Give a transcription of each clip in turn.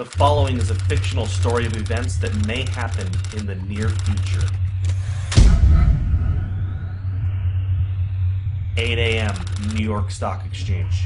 The following is a fictional story of events that may happen in the near future. 8 a.m. New York Stock Exchange.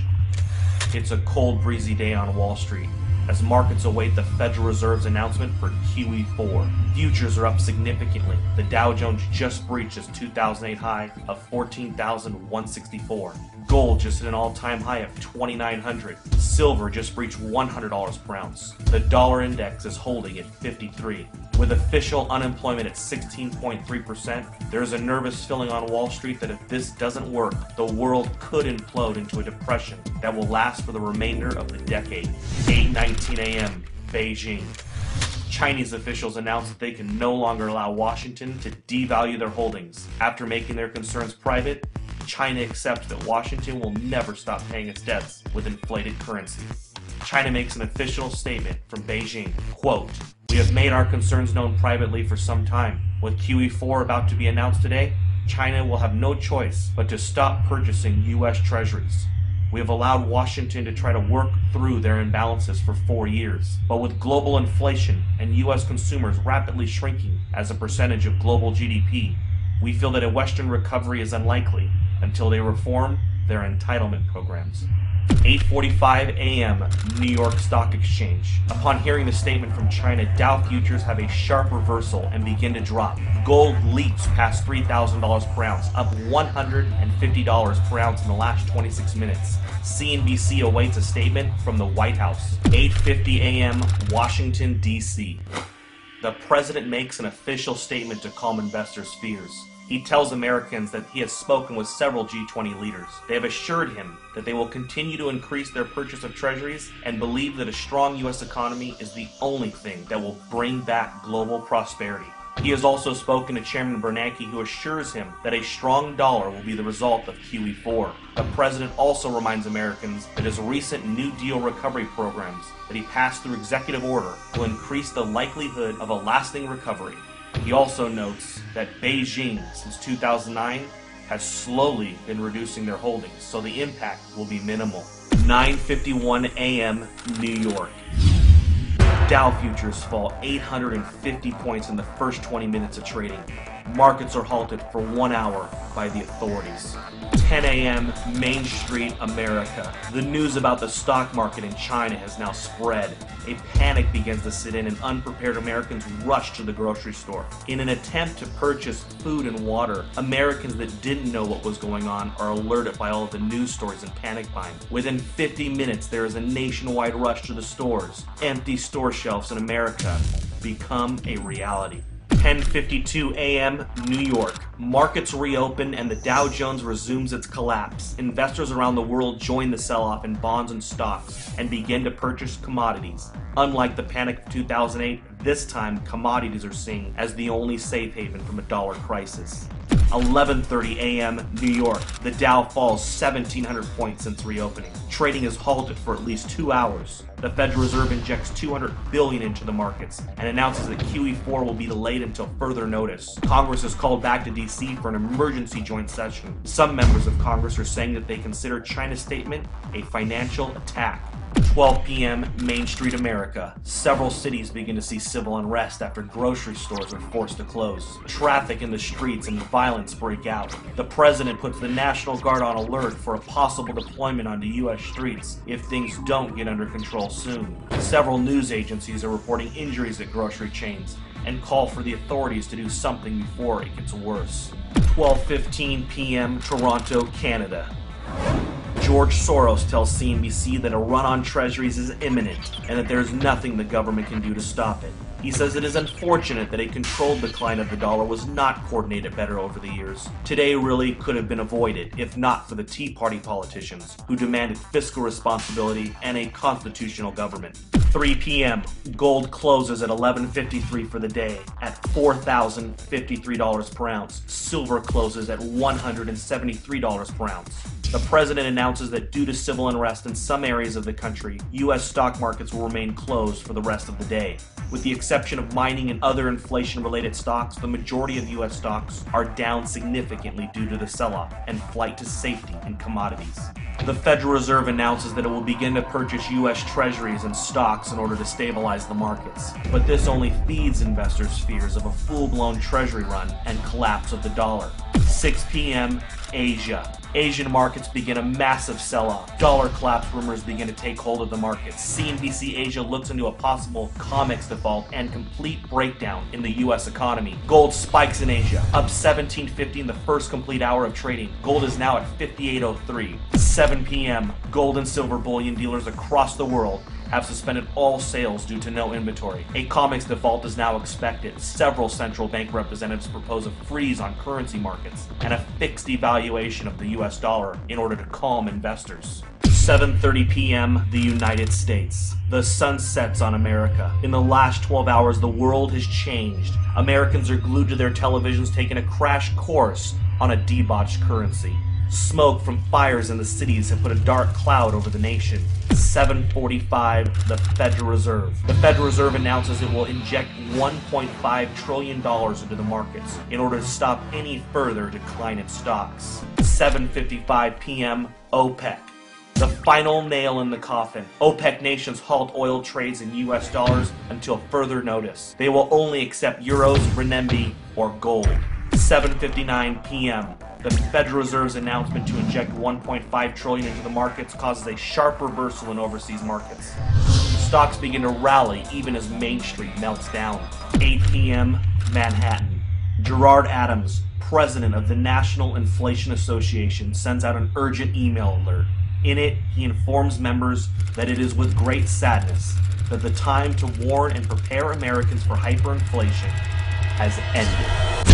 It's a cold, breezy day on Wall Street as markets await the Federal Reserve's announcement for QE4. Futures are up significantly. The Dow Jones just breached its 2008 high of 14,164. Gold just hit an all-time high of 2,900. Silver just breached $100 per ounce. The dollar index is holding at 53. With official unemployment at 16.3%, there is a nervous feeling on Wall Street that if this doesn't work, the world could implode into a depression that will last for the remainder of the decade. 8:19 a.m. Beijing. Chinese officials announced that they can no longer allow Washington to devalue their holdings. After making their concerns private, China accepts that Washington will never stop paying its debts with inflated currency. China makes an official statement from Beijing, quote, "We have made our concerns known privately for some time. With QE4 about to be announced today, China will have no choice but to stop purchasing U.S. treasuries. We have allowed Washington to try to work through their imbalances for 4 years. But with global inflation and U.S. consumers rapidly shrinking as a percentage of global GDP, we feel that a Western recovery is unlikely until they reform their entitlement programs." 8:45 a.m. New York Stock Exchange. Upon hearing the statement from China, Dow futures have a sharp reversal and begin to drop. Gold leaps past $3,000 per ounce, up $150 per ounce in the last 26 minutes. CNBC awaits a statement from the White House. 8:50 a.m. Washington, D.C. The president makes an official statement to calm investors' fears. He tells Americans that he has spoken with several G20 leaders. They have assured him that they will continue to increase their purchase of treasuries and believe that a strong U.S. economy is the only thing that will bring back global prosperity. He has also spoken to Chairman Bernanke, who assures him that a strong dollar will be the result of QE4. The president also reminds Americans that his recent New Deal recovery programs that he passed through executive order will increase the likelihood of a lasting recovery. He also notes that Beijing, since 2009, has slowly been reducing their holdings, so the impact will be minimal. 9:51 a.m. New York. Dow futures fall 850 points in the first 20 minutes of trading. Markets are halted for 1 hour by the authorities. 10 a.m. Main Street, America. The news about the stock market in China has now spread. A panic begins to set in and unprepared Americans rush to the grocery store. In an attempt to purchase food and water, Americans that didn't know what was going on are alerted by all of the news stories and panic buying. Within 50 minutes, there is a nationwide rush to the stores. Empty store shelves in America become a reality. 10:52 a.m. New York. Markets reopen and the Dow Jones resumes its collapse. Investors around the world join the sell-off in bonds and stocks and begin to purchase commodities. Unlike the panic of 2008, this time commodities are seen as the only safe haven from a dollar crisis. 11:30 a.m. New York. The Dow falls 1,700 points since reopening. Trading is halted for at least 2 hours. The Federal Reserve injects $200 billion into the markets and announces that QE4 will be delayed until further notice. Congress is called back to D.C. for an emergency joint session. Some members of Congress are saying that they consider China's statement a financial attack. 12 p.m. Main Street, America. Several cities begin to see civil unrest after grocery stores are forced to close. Traffic in the streets and violence break out. The president puts the National Guard on alert for a possible deployment onto U.S. streets if things don't get under control soon. Several news agencies are reporting injuries at grocery chains and call for the authorities to do something before it gets worse. 12:15 p.m. Toronto, Canada. George Soros tells CNBC that a run on treasuries is imminent and that there is nothing the government can do to stop it. He says it is unfortunate that a controlled decline of the dollar was not coordinated better over the years. Today really could have been avoided if not for the Tea Party politicians who demanded fiscal responsibility and a constitutional government. 3 p.m. Gold closes at $11.53 for the day at $4,053 per ounce. Silver closes at $173 per ounce. The president announces that due to civil unrest in some areas of the country, U.S. stock markets will remain closed for the rest of the day. With the exception of mining and other inflation-related stocks, the majority of U.S. stocks are down significantly due to the sell-off and flight to safety in commodities. The Federal Reserve announces that it will begin to purchase U.S. treasuries and stocks in order to stabilize the markets. But this only feeds investors' fears of a full-blown treasury run and collapse of the dollar. 6 p.m. Asia. Asian markets begin a massive sell-off. Dollar collapse rumors begin to take hold of the markets. CNBC Asia looks into a possible COMEX default and complete breakdown in the U.S. economy. Gold spikes in Asia, up 1750 in the first complete hour of trading. Gold is now at 5803. 7 p.m. Gold and silver bullion dealers across the world have suspended all sales due to no inventory. A COMEX default is now expected. Several central bank representatives propose a freeze on currency markets and a fixed devaluation of the US dollar in order to calm investors. 7:30 p.m. the United States. The sun sets on America. In the last 12 hours, the world has changed. Americans are glued to their televisions taking a crash course on a debauched currency. Smoke from fires in the cities have put a dark cloud over the nation. 7:45, the Federal Reserve. The Federal Reserve announces it will inject $1.5 trillion into the markets in order to stop any further decline in stocks. 7:55 p.m., OPEC. The final nail in the coffin. OPEC nations halt oil trades in US dollars until further notice. They will only accept euros, renminbi, or gold. 7:59 p.m. The Federal Reserve's announcement to inject $1.5 trillion into the markets causes a sharp reversal in overseas markets. Stocks begin to rally even as Main Street melts down. 8 p.m. Manhattan. Gerard Adams, president of the National Inflation Association, sends out an urgent email alert. In it, he informs members that it is with great sadness that the time to warn and prepare Americans for hyperinflation has ended.